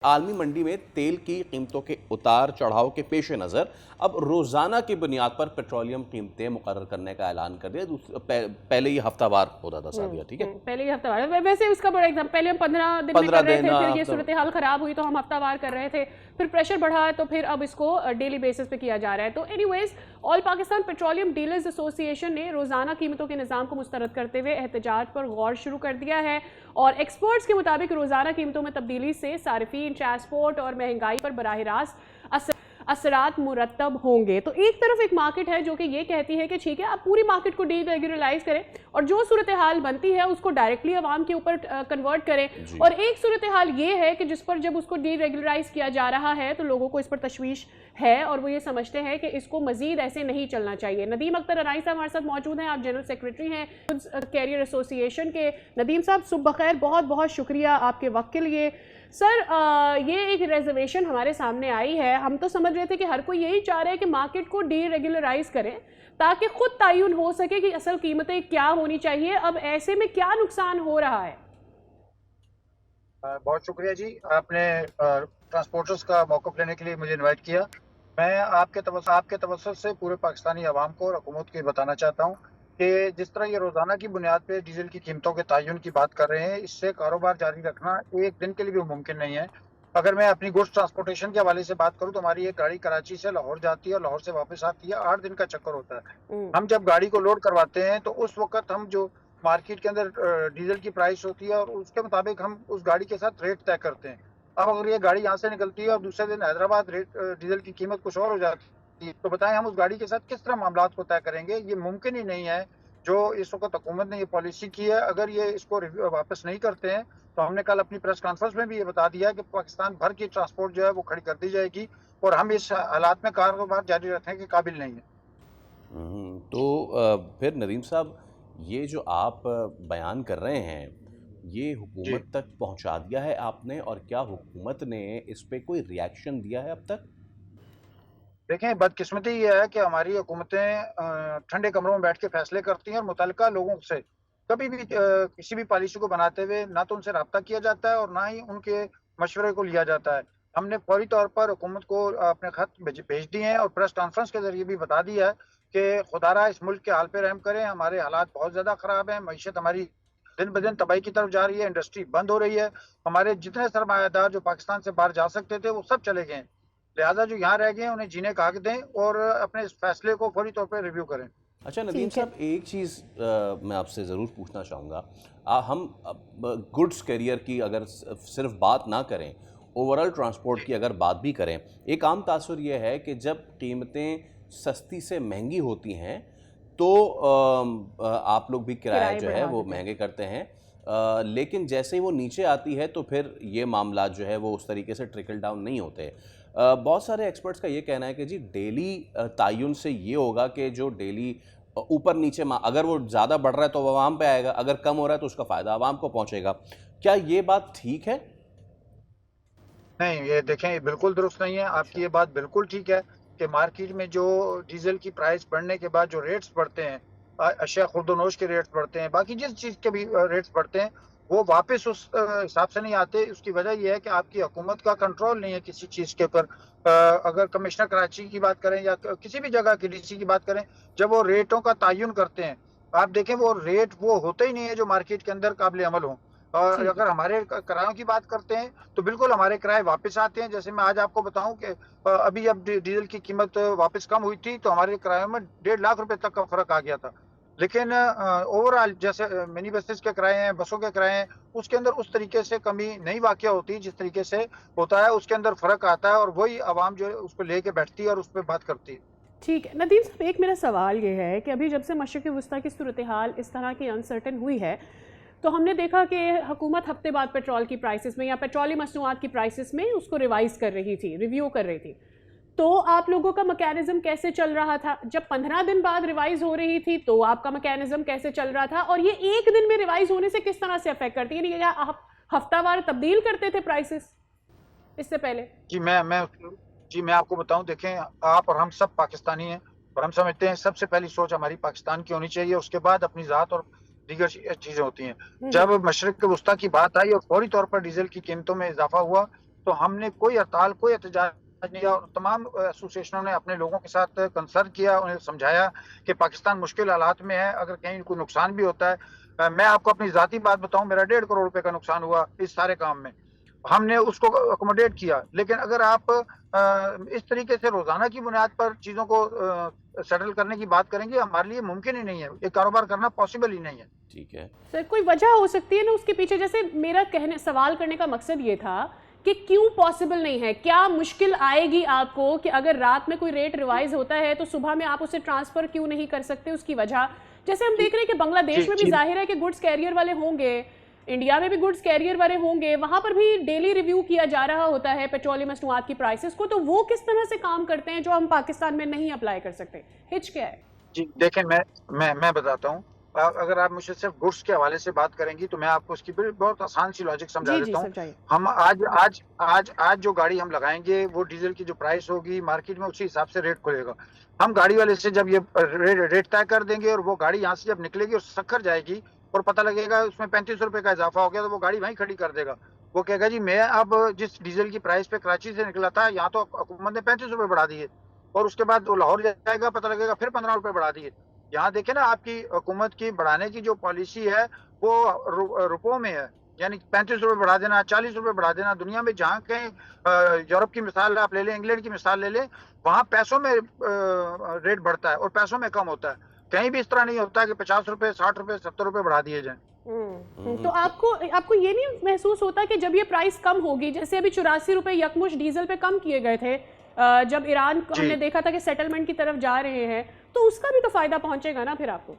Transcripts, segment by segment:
आलमी मंडी में तेल की कीमतों के उतार चढ़ाव के पेश नज़र अब रोज़ाना की बुनियाद पर पेट्रोलियम कीमतें मुकर्रर करने का ऐलान कर दिया। पहले ये हफ्तावार होता था सादिया, ठीक है। पहले ही हफ्तावार वैसे उसका बड़ा एग्जाम, पहले हम 15 दिन में 15 कर रहे दिन थे, फिर ये सूरत हाल खराब हुई तो हम हफ्तावार कर रहे थे, फिर प्रेशर बढ़ा तो फिर अब इसको डेली बेसिस पे किया जा रहा है। तो anyways, all Pakistan petroleum dealers association ने रोजाना कीमतों के निज़ाम को मुस्तरद करते हुए एहतजाज पर गौर शुरू कर दिया है और एक्सपर्ट्स के मुताबिक रोजाना कीमतों में तब्दीली से सार्फिन, ट्रांसपोर्ट और महंगाई पर बराह रास्त असरात मुरतब होंगे। तो एक तरफ एक मार्केट है जो कि ये कहती है कि ठीक है, आप पूरी मार्केट को डीरेगुलराइज करें और जो सूरत हाल बनती है उसको डायरेक्टली आवाम के ऊपर कन्वर्ट करें, और एक सूरत हाल ये है कि जिस पर जब उसको डीरेगुलराइज किया जा रहा है तो लोगों को इस पर तशवीश है और वो ये समझते हैं कि इसको मजीद ऐसे नहीं चलना चाहिए। नदीम अख्तर अराई साहब हमारे साथ मौजूद हैं, आप जनरल सेक्रेटरी हैं कैरियर एसोसिएशन के। नदीम साहब सुबह बखैर, बहुत बहुत शुक्रिया आपके वक्त के लिए। सर, ये एक रिजर्वेशन हमारे सामने आई है, हम तो समझ रहे थे कि हर कोई यही चाह रहा है कि मार्केट को डीरेगुलराइज करें ताकि खुद तयन हो सके कि असल कीमतें क्या होनी चाहिए। अब ऐसे में क्या नुकसान हो रहा है? बहुत शुक्रिया जी, आपने ट्रांसपोर्टर्स का मौक़िफ़ लेने के लिए मुझे इनवाइट किया। मैं आपके तवज्जुह से पूरे पाकिस्तानी अवाम को और हुकूमत को ये बताना चाहता हूँ कि जिस तरह ये रोज़ाना की बुनियाद पे डीज़ल की कीमतों के तयन की बात कर रहे हैं, इससे कारोबार जारी रखना एक दिन के लिए भी मुमकिन नहीं है। अगर मैं अपनी गुड्स ट्रांसपोर्टेशन के हवाले से बात करूँ तो हमारी एक गाड़ी कराची से लाहौर जाती है और लाहौर से वापस आती है, 8 दिन का चक्कर होता है। हम जब गाड़ी को लोड करवाते हैं तो उस वक़्त हम जो मार्केट के अंदर डीजल की प्राइस होती है और उसके मुताबिक हम उस गाड़ी के साथ रेट तय करते हैं। अब अगर ये गाड़ी यहाँ से निकलती है और दूसरे दिन हैदराबाद डीजल की कीमत कुछ और हो जाती है, तो बताएं हम उस गाड़ी के साथ किस तरह मामलात को तय करेंगे? ये मुमकिन ही नहीं है। जो इस वक्त हुकूमत ने ये पॉलिसी की है, अगर ये इसको वापस नहीं करते हैं तो हमने कल अपनी प्रेस कॉन्फ्रेंस में भी ये बता दिया कि पाकिस्तान भर की ट्रांसपोर्ट जो है वो खड़ी कर दी जाएगी और हम इस हालात में कारोबार जारी रखने के काबिल नहीं है। तो फिर नदीम साहब, ये जो आप बयान कर रहे हैं, ये जी, हुकूमत तक पहुंचा दिया है आपने, और क्या हुकूमत ने इस पे कोई रिएक्शन दिया है अब तक? देखें, बदकिस्मती ये है कि हमारी हुकूमतें ठंडे कमरों में बैठ के फैसले करती हैं और मुतल्लिका लोगों से कभी भी किसी भी पॉलिसी को बनाते हुए ना तो उनसे राब्ता किया जाता है और ना ही उनके मशवरे को लिया जाता है। हमने फौरी तौर पर हुकूमत को अपने खत भेज दिए हैं और प्रेस कॉन्फ्रेंस के ज़रिए भी बता दिया है कि खुदारा इस मुल्क के हाल पे रहम करें, हमारे हालात बहुत ज़्यादा ख़राब हैं, मईशत हमारी दिन ब दिन तबाही की तरफ जा रही है, इंडस्ट्री बंद हो रही है, हमारे जितने सरमायादार जो पाकिस्तान से बाहर जा सकते थे, वो सब चले गए हैं। लिहाजा जो यहाँ रह गए हैं उन्हें जीने का हक दें और अपने इस फैसले को फौरी तौर पर रिव्यू करें। अच्छा नदीम ठीक है। साहब, एक चीज़ मैं आपसे ज़रूर पूछना चाहूँगा। हम गुड्स कैरियर की अगर सिर्फ बात ना करें, ओवरऑल ट्रांसपोर्ट की अगर बात भी करें, एक आम तासुर ये है कि जब कीमतें सस्ती से महंगी होती हैं तो आप लोग भी किराया किराए जो है बढ़ा वो देते हैं। महंगे करते हैं। लेकिन जैसे ही वो नीचे आती है तो फिर ये मामला जो है वो उस तरीके से ट्रिकल डाउन नहीं होते। बहुत सारे एक्सपर्ट्स का ये कहना है कि जी डेली तयन से ये होगा कि जो डेली ऊपर नीचे अगर वो ज़्यादा बढ़ रहा है तो वो आवाम पे आएगा, अगर कम हो रहा है तो उसका फ़ायदा आवाम को पहुंचेगा। क्या ये बात ठीक है? नहीं, ये देखें, ये बिल्कुल दुरुस्त नहीं है। अच्छा। आपकी ये बात बिल्कुल ठीक है कि मार्केट में जो डीज़ल की प्राइस बढ़ने के बाद जो रेट्स बढ़ते हैं, अशिया खुर्द-ओ-नोश के रेट्स बढ़ते हैं, बाकी जिस चीज़ के भी रेट्स बढ़ते हैं, वो वापस उस हिसाब से नहीं आते। उसकी वजह ये है कि आपकी हुकूमत का कंट्रोल नहीं है किसी चीज़ के ऊपर। अगर कमिश्नर कराची की बात करें या किसी भी जगह की डीसी की बात करें, जब वो रेटों का तयन करते हैं, आप देखें वो रेट वो होते ही नहीं है जो मार्केट के अंदर काबिल अमल हों। और ठीक है। अगर हमारे किरायों की बात करते हैं तो बिल्कुल हमारे किराए वापस आते हैं। जैसे मैं आज आपको बताऊं कि अभी जब डीजल की कीमत वापस कम हुई थी तो हमारे किरायों में 1.5 लाख रुपए तक का फर्क आ गया था। लेकिन ओवरऑल जैसे मिनी बसेस के किराए हैं, बसों के किराए हैं, उसके अंदर उस तरीके से कमी नहीं वाक़या होती जिस तरीके से होता है। उसके अंदर फ़र्क आता है और वही आवाम जो है उसको लेके बैठती है और उस पे बात करती है। ठीक है नदीम साहब, एक मेरा सवाल ये है कि अभी जब से मशरिक़ वस्ता की सूरत हाल इस तरह की अनसर्टन हुई है तो हमने देखा कि हुकूमत हफ्ते बाद पेट्रोल की प्राइसेस में या पेट्रोलियम मसनूआत की प्राइसेस में उसको रिवाइज कर रही थी, रिव्यू कर रही थी। तो आप लोगों का मैकेनिज्म कैसे चल रहा था? जब 15 दिन बाद रिवाइज हो रही थी तो आपका मैकेनिज्म कैसे चल रहा था? और ये एक दिन में रिवाइज होने से किस तरह से अफेक्ट करती है? यानी क्या आप हफ्तावार तब्दील करते थे प्राइसेस इससे पहले? जी, मैं आपको बताऊँ, देखें, आप और हम सब पाकिस्तानी हैं और हम समझते हैं सबसे पहली सोच हमारी पाकिस्तान की होनी चाहिए, उसके बाद अपनी ज़ात और दीगर चीज़ें होती हैं। हम्म। जब मशरिक़ वस्ता की बात आई और फौरी तौर पर डीज़ल की कीमतों में इज़ाफ़ा हुआ, तो हमने कोई हड़ताल, कोई एहतजाज नहीं किया। तमाम एसोसिएशनों ने अपने लोगों के साथ कंसल्ट किया, उन्हें समझाया कि पाकिस्तान मुश्किल हालात में है, अगर कहीं कोई नुकसान भी होता है। मैं आपको अपनी जाती बात बताऊं, मेरा 1.5 करोड़ रुपए का नुकसान हुआ इस सारे काम में, हमने उसको अकोमोडेट किया। लेकिन अगर आप इस तरीके से रोजाना की बुनियाद पर चीजों को सेटल करने की बात करेंगे, हमारे लिए मुमकिन ही नहीं है, ये कारोबार करना पॉसिबल ही नहीं है। ठीक है सर, कोई वजह हो सकती है ना उसके पीछे? जैसे मेरा सवाल करने का मकसद ये था कि क्यों पॉसिबल नहीं है? क्या मुश्किल आएगी आपको कि अगर रात में कोई रेट रिवाइज होता है तो सुबह में आप उसे ट्रांसफर क्यों नहीं कर सकते? उसकी वजह, जैसे हम देख रहे हैं कि बांग्लादेश में भी जाहिर है कि गुड्स कैरियर वाले होंगे, इंडिया में भी गुड्स कैरियर वाले होंगे, वहां पर भी डेली रिव्यू किया जा रहा होता है पेट्रोलियम मसनूआत की प्राइसेस को, तो वो किस तरह से काम करते हैं जो हम पाकिस्तान में नहीं अप्लाई कर सकते? हिच क्या है? जी देखें, मैं बताता हूँ। अगर आप मुझसे सिर्फ गुड्स के हवाले से बात करेंगी तो मैं आपको उसकी बहुत आसान सी लॉजिक समझा जी जी, देता हूँ। समझाइए। हम आज जो गाड़ी हम लगाएंगे, वो डीजल की जो प्राइस होगी मार्केट में, उसी हिसाब से रेट खुलेगा। हम गाड़ी वाले से जब ये रेट तय कर देंगे और वो गाड़ी यहाँ से जब निकलेगी और सखर जाएगी और पता लगेगा उसमें 35 रुपए का इजाफा हो गया, तो वो गाड़ी वहीं खड़ी कर देगा। वो कहेगा जी मैं अब जिस डीजल की प्राइस पे कराची से निकला था, यहाँ तो हुकूमत ने 35 रुपए बढ़ा दिए, और उसके बाद वो लाहौर जाएगा, पता लगेगा फिर 15 रुपए बढ़ा दिए। यहाँ देखे ना, आपकी हुकूमत की बढ़ाने की जो पॉलिसी है वो रुपयों में है, यानी 35 रुपए बढ़ा देना, 40 रुपए बढ़ा देना। दुनिया में जहाँ कहीं यूरोप की मिसाल आप ले लें, इंग्लैंड की मिसाल ले लें, वहाँ पैसों में रेट बढ़ता है और पैसों में कम होता है। कहीं भी इस तरह नहीं होता कि 50 रुपए, 60 रुपए, 70 रुपए बढ़ा दिए जाएं। तो आपको ये नहीं महसूस होता कि जब ये प्राइस कम होगी, जैसे अभी 84 रुपए यकमुश्त डीजल पे कम किए गए थे, जब ईरान को हमने देखा था कि सेटलमेंट की तरफ जा रहे हैं, तो उसका भी तो फायदा पहुंचेगा ना फिर आपको?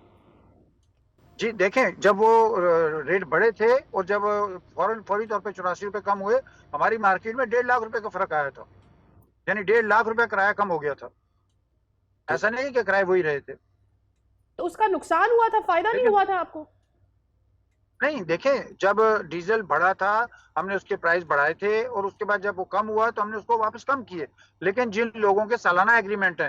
जी देखें, जब वो रेट बढ़े थे और जब फौरी तौर पे 84 रुपए कम हुए, हमारी मार्केट में 1.5 लाख रुपए का फर्क आया था, यानी 1.5 लाख रुपए किराया कम हो गया था। ऐसा नहीं कि किराए वही रहे थे। तो उसका नुकसान हुआ था, फायदा नहीं हुआ था आपको? नहीं, देखें, जब डीजल बढ़ा था हमने उसके प्राइस बढ़ाए थे, और उसके बाद जब वो कम हुआ तो हमने उसको वापस कम किए। लेकिन जिन लोगों के सालाना एग्रीमेंट है,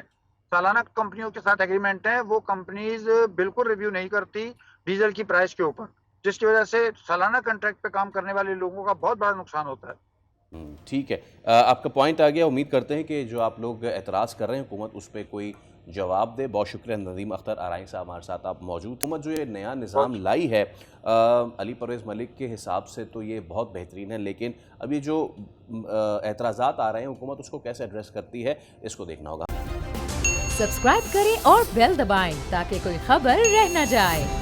सालाना कंपनियों के साथ एग्रीमेंट है, वो कंपनीज बिल्कुल रिव्यू नहीं करती डीजल की प्राइस के ऊपर, जिसकी वजह से सालाना कॉन्ट्रैक्ट पे काम करने वाले लोगों का बहुत बड़ा नुकसान होता है। ठीक है, आपका पॉइंट आ गया। उम्मीद करते हैं कि जो आप लोग एतराज़ कर रहे हैं हुकूमत उस पर कोई जवाब दे। बहुत शुक्रिया नदीम अख्तर आरआई साहब हमारे साथ आप मौजूद। हुकूमत जो ये नया निज़ाम लाई है अली परवेज़ मलिक के हिसाब से तो ये बहुत बेहतरीन है, लेकिन अब ये जो एतराज़ात आ रहे हैं हुकूमत उसको कैसे एड्रेस करती है, इसको देखना होगा। सब्सक्राइब करें और बेल दबाएं ताकि कोई खबर रह न जाए।